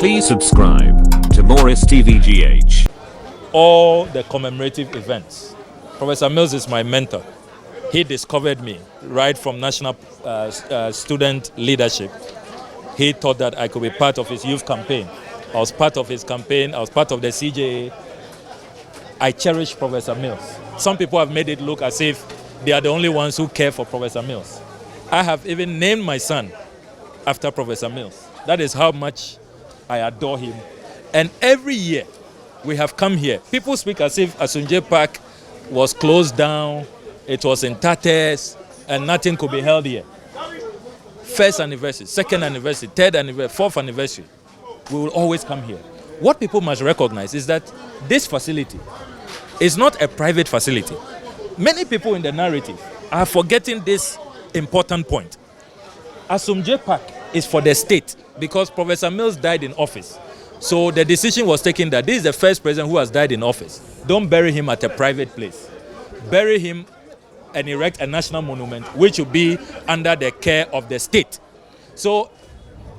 Please subscribe to Morris TVGH. All the commemorative events. Professor Mills is my mentor. He discovered me right from national student leadership. He thought that I could be part of his youth campaign. I was part of his campaign. I was part of the CJA. I cherish Professor Mills. Some people have made it look as if they are the only ones who care for Professor Mills. I have even named my son after Professor Mills. That is how much I adore him. And every year we have come here. People speak as if Asunje Park was closed down, it was in tatters, and nothing could be held here. First anniversary, second anniversary, third anniversary, fourth anniversary, we will always come here. What people must recognize is that this facility is not a private facility. Many people in the narrative are forgetting this important point. Asumje Park is for the state because Professor Mills died in office. So the decision was taken that this is the first president who has died in office. Don't bury him at a private place. Bury him and erect a national monument which will be under the care of the state. So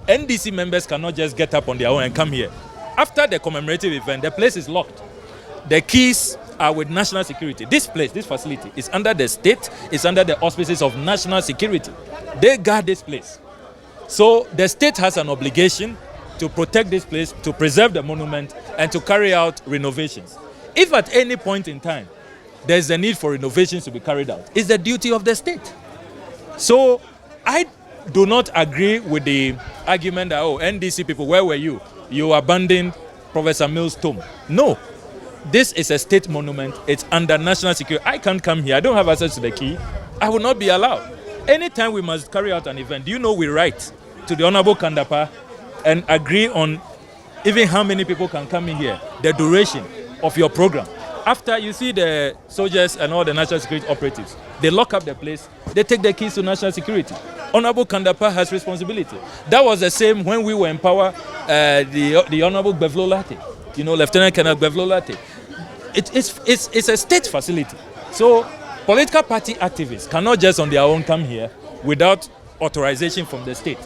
NDC members cannot just get up on their own and come here. After the commemorative event, the place is locked. The keys are with national security. This place, this facility, is under the state, it's under the auspices of national security. They guard this place. So the state has an obligation to protect this place, to preserve the monument, and to carry out renovations. If at any point in time there's a need for renovations to be carried out, it's the duty of the state. So I do not agree with the argument that, oh, NDC people, where were you? You abandoned Professor Mills' tomb. No. This is a state monument. It's under national security. I can't come here. I don't have access to the key. I will not be allowed. Anytime we must carry out an event, do you know we write to the Honorable Kandapa and agree on even how many people can come in here, the duration of your program. After you see the soldiers and all the national security operatives, they lock up the place, they take the keys to national security. Honorable Kandapa has responsibility. That was the same when we were in power, the Honorable Bevlo Latte, Lieutenant Colonel Bevlo Latte. It's a state facility. So political party activists cannot just on their own come here without authorization from the state.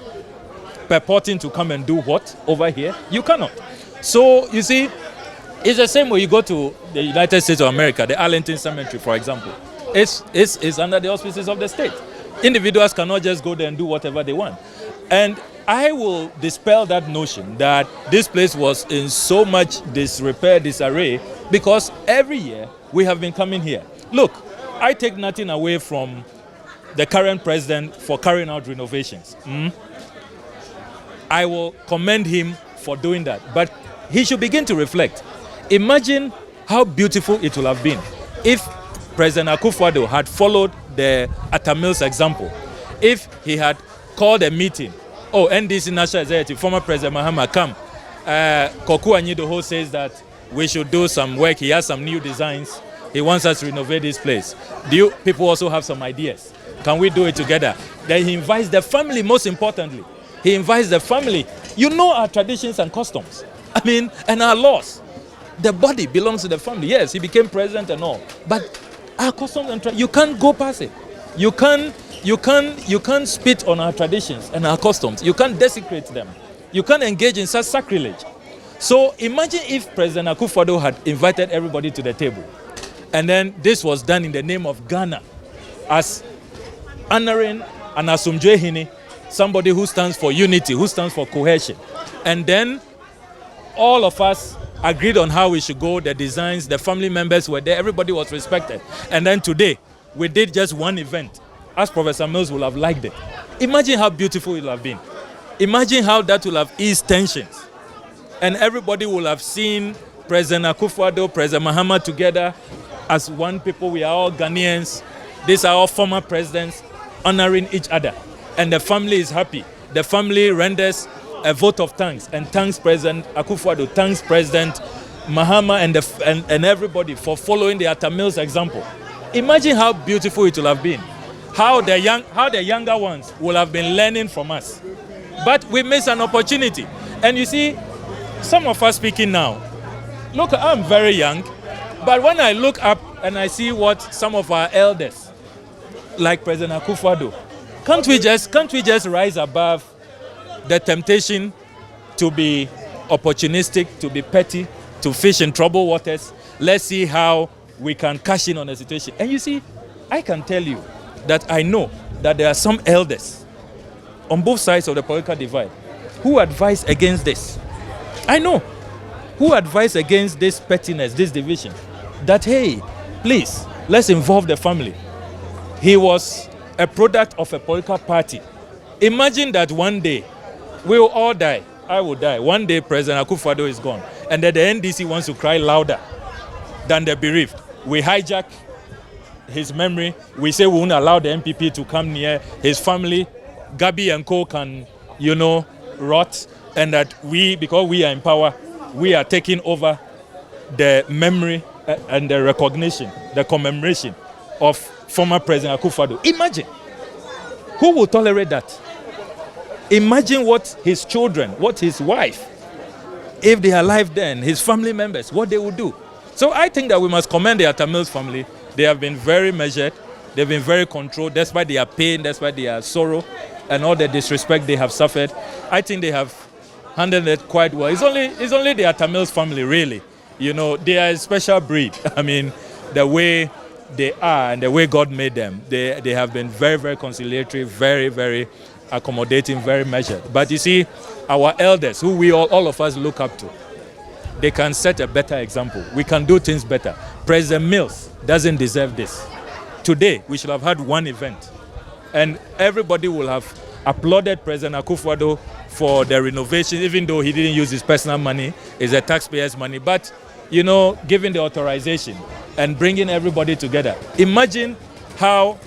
Purporting to come and do what over here? You cannot. So you see, it's the same way you go to the United States of America, the Arlington Cemetery, for example. It's under the auspices of the state. Individuals cannot just go there and do whatever they want. And I will dispel that notion that this place was in so much disrepair, disarray, because every year we have been coming here. Look, I take nothing away from the current president for carrying out renovations. I will commend him for doing that. But he should begin to reflect. Imagine how beautiful it would have been if President Akufo-Addo had followed the Atta Mills example. If he had called a meeting, NDC National Executive, former President Mahama, come. Koku Anyidoho says that we should do some work. He has some new designs. He wants us to renovate this place. Do you people also have some ideas? Can we do it together? Then he invites the family, most importantly. He invites the family. You know our traditions and customs. And our laws. The body belongs to the family. Yes, he became president and all. But our customs and you can't go past it. You can't spit on our traditions and our customs. You can't desecrate them. You can't engage in such sacrilege. So imagine if President Akufo-Addo had invited everybody to the table. And then this was done in the name of Ghana as honoring an Asumje Hini, somebody who stands for unity, who stands for cohesion. And then all of us agreed on how we should go, the designs, the family members were there, everybody was respected. And then today, we did just one event, as Professor Mills would have liked it. Imagine how beautiful it would have been. Imagine how that will have eased tensions. And everybody will have seen President Akufo-Addo, President Mahama together as one people. We are all Ghanaians. These are all former presidents honoring each other. And the family is happy. The family renders a vote of thanks and thanks President Akufo-Addo, thanks President Mahama and everybody for following the Atta Mills example. Imagine how beautiful it will have been. How the younger ones will have been learning from us. But we miss an opportunity. And you see, some of us speaking now, look, I'm very young, but when I look up and I see what some of our elders, like President Akufo-Addo, can't we just rise above the temptation to be opportunistic, to be petty, to fish in troubled waters. Let's see how we can cash in on the situation. And you see, I can tell you that I know that there are some elders on both sides of the political divide who advise against this. I know who advise against this pettiness, this division. That, hey, please, let's involve the family. He was a product of a political party. Imagine that one day we will all die. I will die. One day President Akufo-Addo is gone. And then the NDC wants to cry louder than the bereaved. We hijack his memory. We say we won't allow the MPP to come near his family. Gabi and Co can, rot. And that we, because we are in power, we are taking over the memory and the recognition, the commemoration of former President Akufo-Addo. Imagine. Who will tolerate that? Imagine what his children, what his wife, if they are alive then, his family members, what they would do. So I think that we must commend the Atta Mills family. They have been very measured. They've been very controlled, despite their pain, despite their sorrow, and all the disrespect they have suffered. I think they have handled it quite well. It's only the Atta Mills family, really. They are a special breed. I mean, the way they are and the way God made them, they have been very, very conciliatory, very, very accommodating, very measured. But you see, our elders, who we all of us look up to, they can set a better example. We can do things better. President Mills doesn't deserve this. Today, we should have had one event, and everybody will have applauded President Akufo-Addo for the renovation, even though he didn't use his personal money, it's a taxpayer's money. But, giving the authorization and bringing everybody together. Imagine how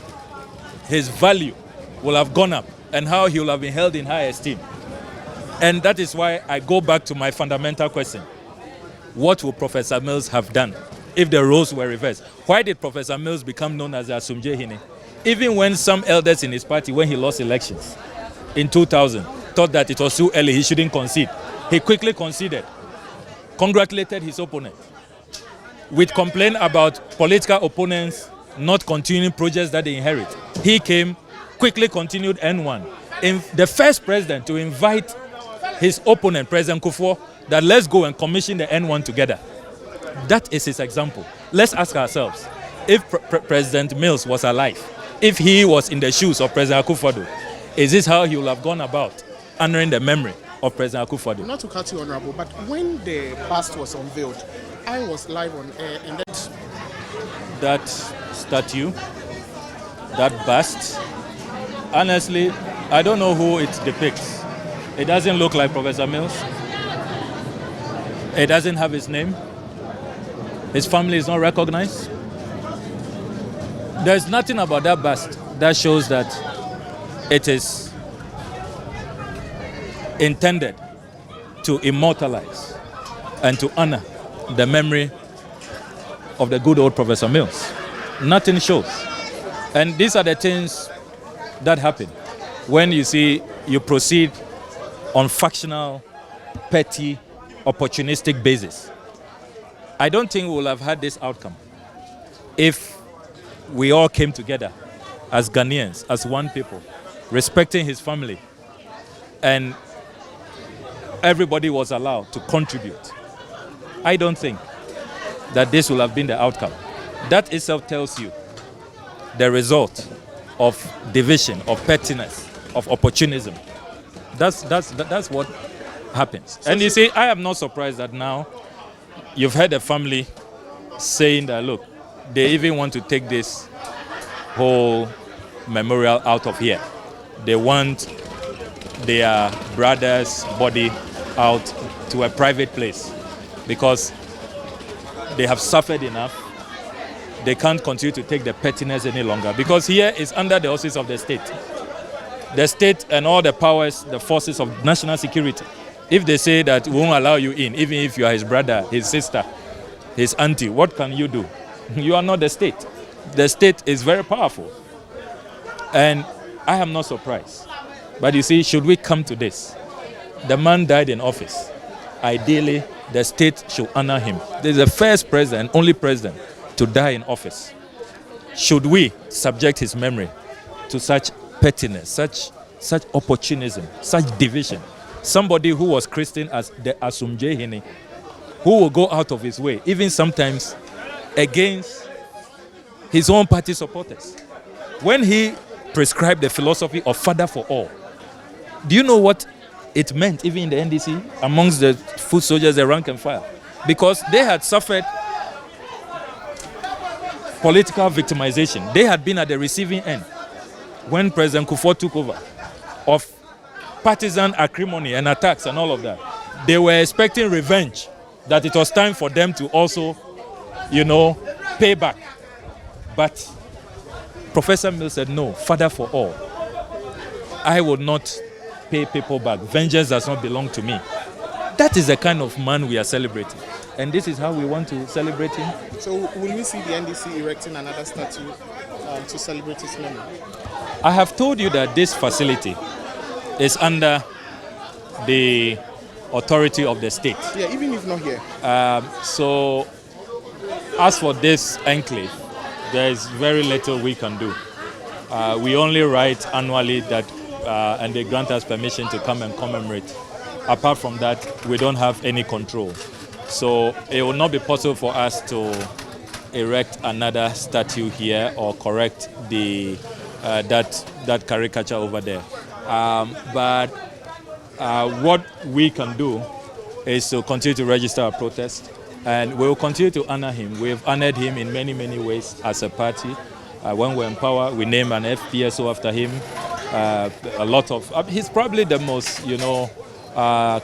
his value will have gone up and how he will have been held in high esteem. And that is why I go back to my fundamental question. What would Professor Mills have done if the roles were reversed? Why did Professor Mills become known as the Asumje Hine? Even when some elders in his party, when he lost elections in 2000, thought that it was too early, he shouldn't concede. He quickly conceded, congratulated his opponent. With complaint about political opponents not continuing projects that they inherit, he came, quickly continued N1. In the first president to invite his opponent, President Kufuor, that let's go and commission the N1 together. That is his example. Let's ask ourselves, if President Mills was alive, if he was in the shoes of President Akufo-Addo, is this how he would have gone about honoring the memory of President Akufo-Addo? Not to cut you, Honorable, but when the bust was unveiled, I was live on air, and that statue, that bust, honestly, I don't know who it depicts. It doesn't look like Professor Mills. It doesn't have his name. His family is not recognized. There's nothing about that bust that shows that it is intended to immortalize and to honor the memory of the good old Professor Mills. Nothing shows. And these are the things that happen when you proceed on factional, petty, opportunistic basis. I don't think we will have had this outcome if we all came together as Ghanaians, as one people, respecting his family, and everybody was allowed to contribute. I don't think that this will have been the outcome. That itself tells you the result of division, of pettiness, of opportunism. That's what happens. And you see, I am not surprised that now you've heard the family saying that, look, they even want to take this whole memorial out of here. They want their brother's body out to a private place because they have suffered enough. They can't continue to take the pettiness any longer because here is under the auspices of the state. The state and all the powers, the forces of national security. If they say that we won't allow you in, even if you are his brother, his sister, his auntie, what can you do? You are not the state. The state is very powerful. And I am not surprised. But you see, should we come to this? The man died in office. Ideally, the state should honor him. This is the first president, only president, to die in office. Should we subject his memory to such pettiness, such opportunism, such division? somebody who was christened as the Asumjehene, who will go out of his way, even sometimes against his own party supporters. When he prescribed the philosophy of father for all, do you know what it meant even in the NDC amongst the foot soldiers, the rank and file? Because they had suffered political victimization. They had been at the receiving end when President Kufuor took over of partisan acrimony and attacks and all of that. They were expecting revenge, that it was time for them to also, pay back. But Professor Mills said, no, father for all. I will not pay people back. Vengeance does not belong to me. That is the kind of man we are celebrating. And this is how we want to celebrate him. So will we see the NDC erecting another statue to celebrate his memory? I have told you that this facility is under the authority of the state. Yeah, even if not here. So as for this enclave, there is very little we can do. We only write annually that, and they grant us permission to come and commemorate. Apart from that, we don't have any control. So it will not be possible for us to erect another statue here or correct the that caricature over there. But what we can do is to continue to register our protest, and we will continue to honor him. We have honored him in many, many ways as a party. When we're in power, we name an FPSO after him. A lot of he's probably the most,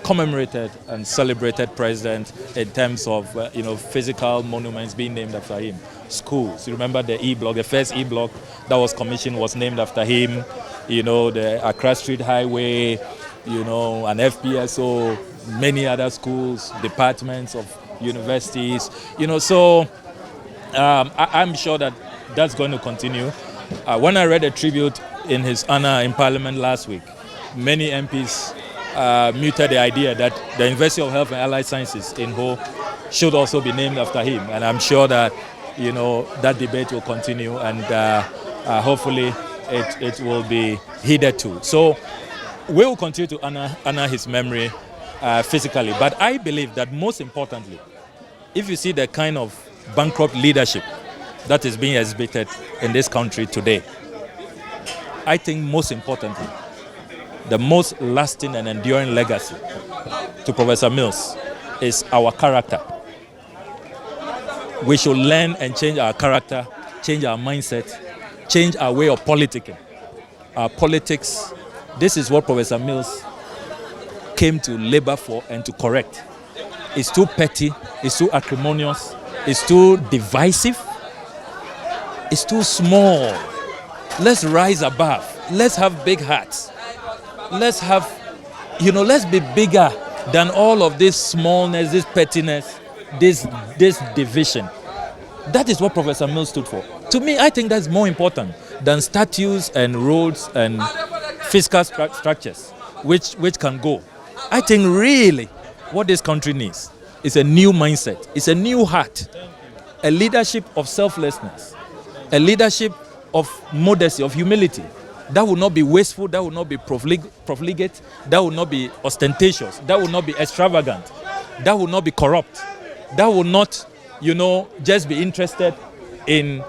commemorated and celebrated president in terms of physical monuments being named after him. Schools, you remember the E-block, the first E-block that was commissioned was named after him. The Accra Street Highway, an FPSO, many other schools, departments of universities. So I'm sure that that's going to continue. When I read a tribute in his honor in Parliament last week, many MPs muted the idea that the University of Health and Allied Sciences in Ho should also be named after him. And I'm sure that, that debate will continue, and hopefully it will be heeded to. So we will continue to honor his memory physically. But I believe that most importantly, if you see the kind of bankrupt leadership that is being exhibited in this country today, I think most importantly, the most lasting and enduring legacy to Professor Mills is our character. We should learn and change our character, change our mindset, change our way of politicking. Our politics, this is what Professor Mills came to labor for and to correct. It's too petty, it's too acrimonious, it's too divisive, it's too small. Let's rise above. Let's have big hearts. Let's have, let's be bigger than all of this smallness, this pettiness, this division. That is what Professor Mills stood for. To me, I think that's more important than statues and roads and fiscal structures, which can go. I think really what this country needs is a new mindset. It's a new heart, a leadership of selflessness, a leadership of modesty, of humility. That will not be wasteful, that will not be profligate, that will not be ostentatious, that will not be extravagant, that will not be corrupt, that will not, just be interested in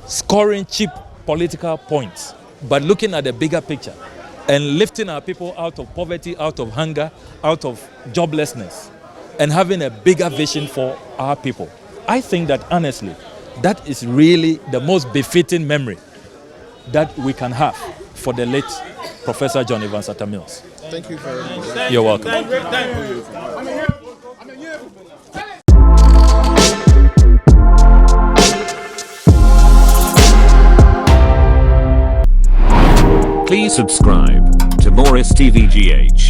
scoring cheap political points, but looking at the bigger picture and lifting our people out of poverty, out of hunger, out of joblessness, and having a bigger vision for our people. I think that honestly, that is really the most befitting memory that we can have for the late Professor John Evans Atta Mills. Thank you very much. You're welcome. Please subscribe to Morris TVGH.